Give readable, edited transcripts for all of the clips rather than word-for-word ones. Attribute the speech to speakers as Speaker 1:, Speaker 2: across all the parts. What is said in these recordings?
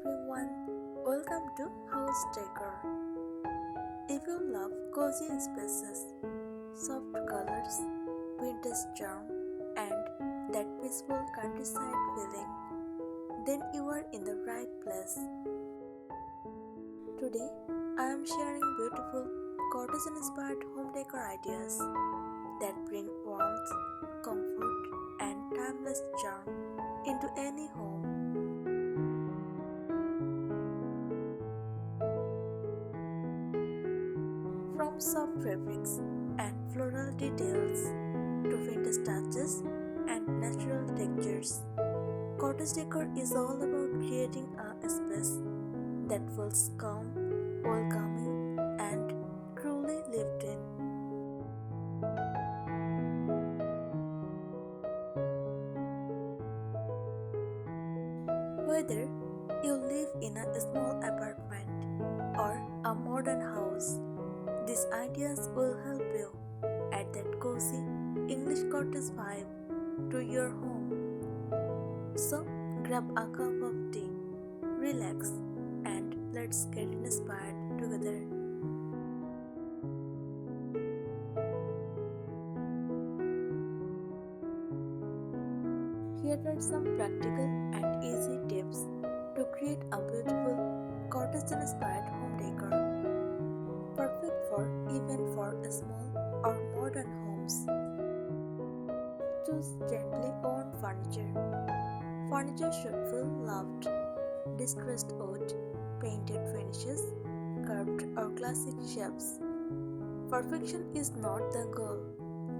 Speaker 1: everyone, welcome to House Decor. If you love cozy spaces, soft colors, vintage charm, and that peaceful countryside feeling, then you are in the right place. Today, I am sharing beautiful cottage-inspired home decor ideas that bring warmth, comfort, and timeless charm into any home. From soft fabrics and floral details to vintage touches and natural textures, cottage decor is all about creating a space that feels calm, welcoming, and truly lived in. Whether you live in a small apartment or a modern house, these ideas will help you add that cozy English cottage vibe to your home. So grab a cup of tea, relax, and let's get inspired together. Here are some practical and easy tips to create a beautiful cottage-inspired home decor. Perfect for small or modern homes. Choose gently worn furniture. Furniture should feel loved. Distressed wood, painted finishes, curved or classic shapes. Perfection is not the goal.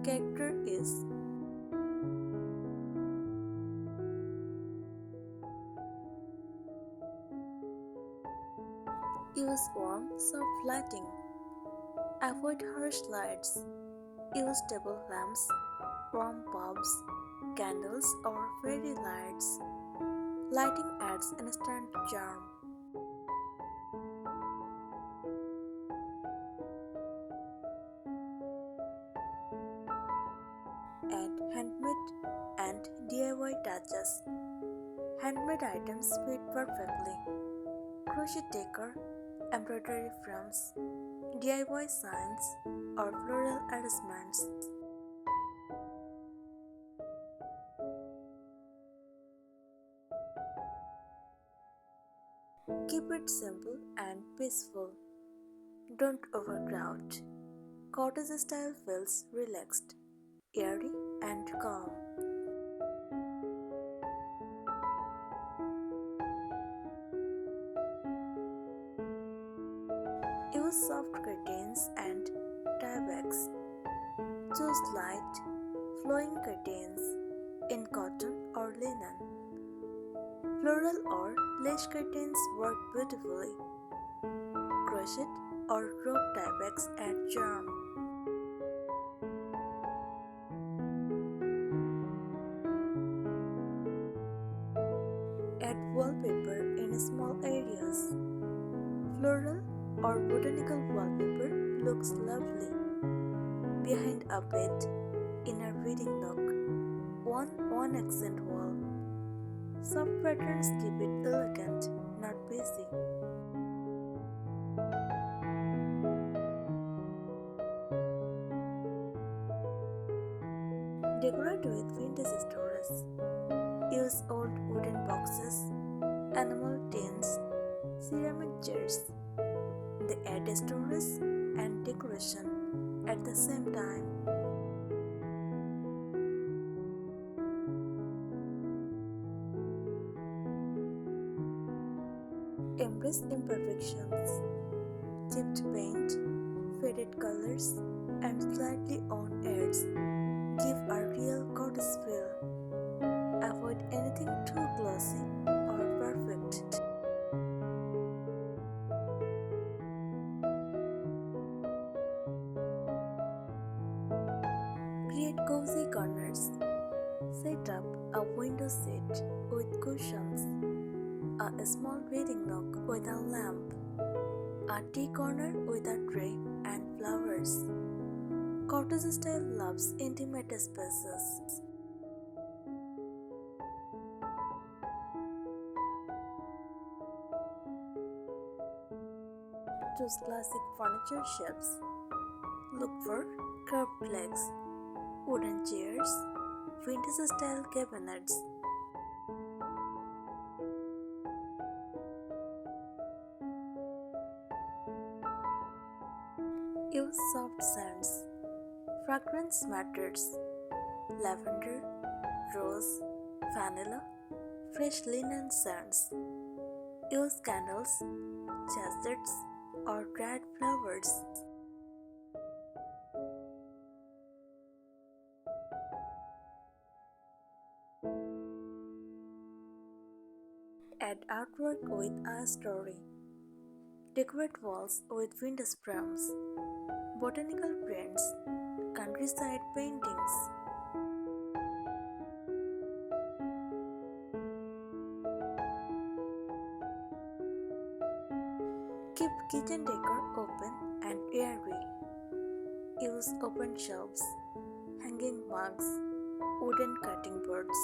Speaker 1: Character is. Use warm, soft lighting. Avoid harsh lights. Use table lamps, warm bulbs, candles, or fairy lights. Lighting adds instant charm. Add handmade and DIY touches. Handmade items fit perfectly. Crochet decor, embroidery frames, DIY signs, or floral arrangements. Keep it simple and peaceful. Don't overcrowd. Cottage style feels relaxed, airy, and calm. Use soft curtains and tie backs. Choose light, flowing curtains in cotton or linen. Floral or lace curtains work beautifully. Crochet or rope tie backs add charm. Add wallpaper in small areas. Floral or botanical wallpaper looks lovely. Behind a bed, in a reading nook, one accent wall. Soft patterns keep it elegant, not busy. Decorate with vintage stories. Use old wooden boxes, enamel tins, ceramic jars. They add stories and decoration at the same time. Embrace imperfections. Chipped paint, faded colors, and slightly worn edges give a real cottage feel. Avoid anything too glossy or perfect. Create cozy corners. Set up a window seat with cushions, a small reading nook with a lamp, a tea corner with a tray and flowers. Cottage style loves intimate spaces. Choose classic furniture shapes. Look for curved legs, wooden chairs, vintage style cabinets. Use soft scents. Fragrance matters. Lavender, rose, vanilla, fresh linen scents. Use candles, chestnuts, or dried flowers. Add artwork with a story. Decorate walls with vintage frames, botanical prints, countryside paintings. Keep kitchen decor open and airy. Use open shelves, hanging mugs, wooden cutting boards.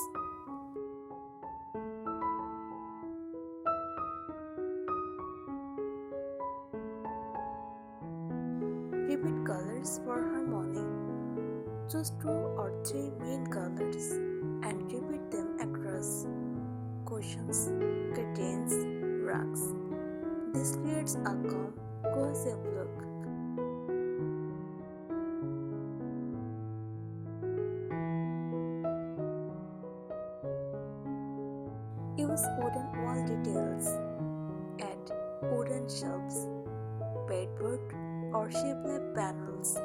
Speaker 1: Repeat colors for harmony. Choose 2 or 3 main colors and repeat them across cushions, curtains, rugs. This creates a calm, cohesive look. Use wooden wall details. Add wooden shelves, bedboard, or shape-lap panels.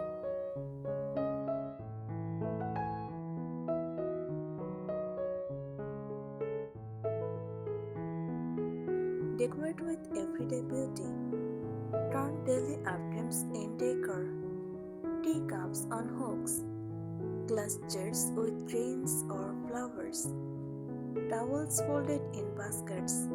Speaker 1: Decorate with everyday beauty. Turn daily items in decor. Teacups on hooks. Glass jars with grains or flowers. Towels folded in baskets.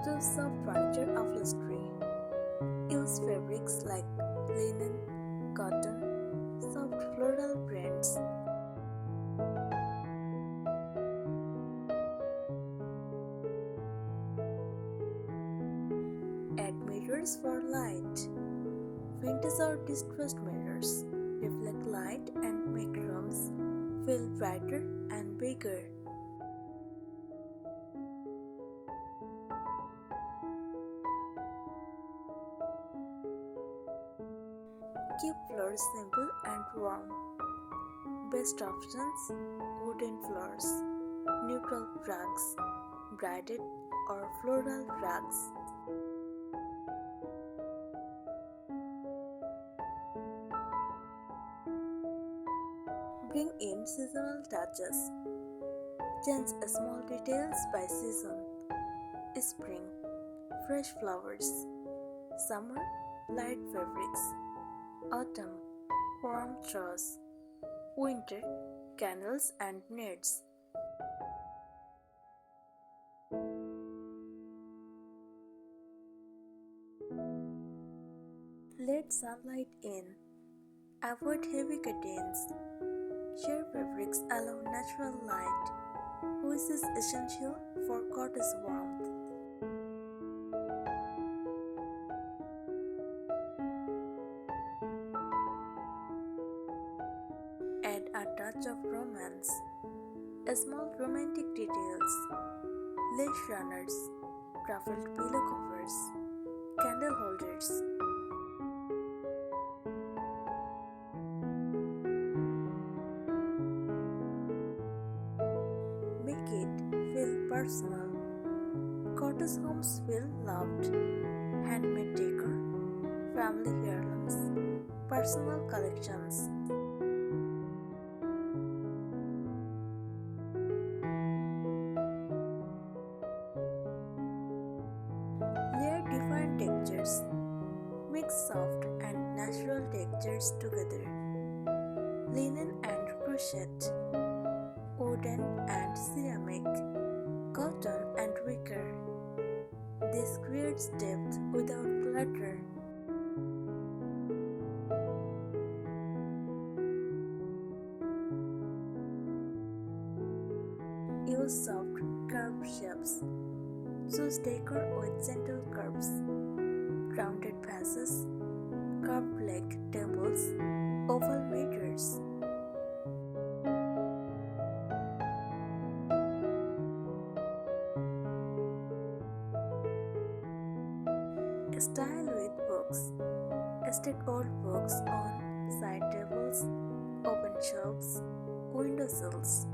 Speaker 1: Choose soft furniture upholstery. Use fabrics like linen, cotton, soft floral prints. Add mirrors for light. Vintage or distressed mirrors reflect light and make rooms feel brighter and bigger. Keep floors simple and warm. Best options: wooden floors, neutral rugs, braided or floral rugs. Bring in seasonal touches. Change small details by season. Spring, fresh flowers. Summer, light fabrics. Autumn, warm straws. Winter, candles and knits. Let sunlight in. Avoid heavy curtains. Sheer fabrics allow natural light, which is essential for cottage warmth. Add a touch of romance. Small romantic details. Lace runners, ruffled pillow covers, candle holders. Make it feel personal. Cottage homes feel loved. Handmade decor, family heirlooms, personal collections. Layer different textures. Mix soft and natural textures together. Linen and crochet, wooden and ceramic, cotton and wicker. This creates depth without clutter. Use soft, curved shapes. Choose decor with gentle curves, rounded vases, curved leg tables, oval mirrors. Style with books. Stick old books on side tables, open shelves, windowsills.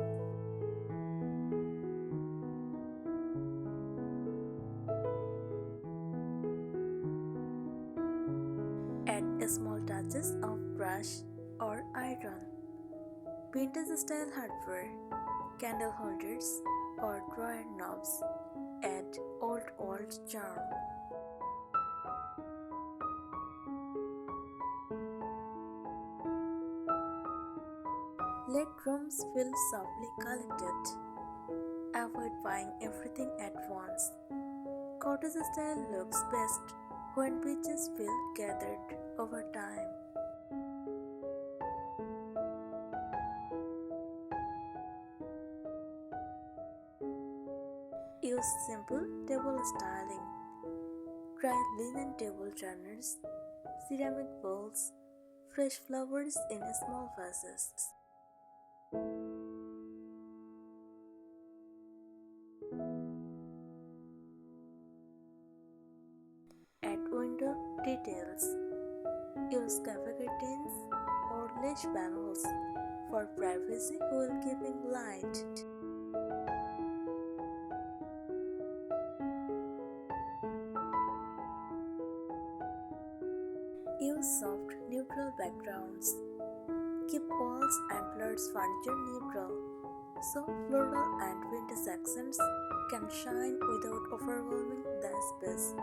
Speaker 1: Add small touches of brush or iron. Vintage style hardware, candle holders, or drawer knobs add old charm. Let rooms feel softly collected. Avoid buying everything at once. Cottage style looks best when pieces feel gathered over time. Use simple table styling. Dry linen table turners, ceramic bowls, fresh flowers in small vases. Add window details. Use cafe curtains or lace panels for privacy while keeping light. Use soft, neutral backgrounds. Keep walls and floors furniture neutral, so floral and vintage accents can shine without overwhelming the space.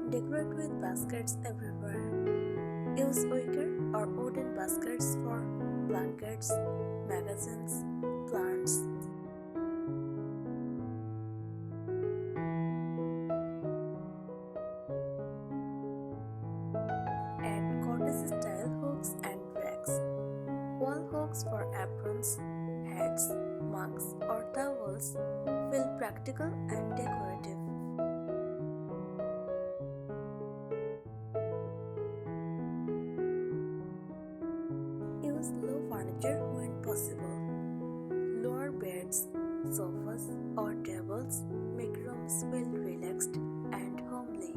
Speaker 1: Decorate with baskets everywhere. Use wicker or wooden baskets for blankets, magazines, plants. Add cottage-style hooks and racks. Wall hooks for aprons, hats, mugs, or towels feel practical and decorative. Use low furniture when possible. Lower beds, sofas, or tables make rooms feel relaxed and homely.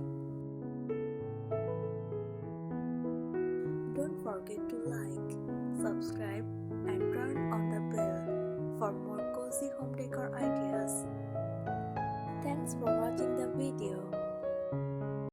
Speaker 1: Don't forget to like, subscribe, and turn on the bell for more cozy home decor ideas. Thanks for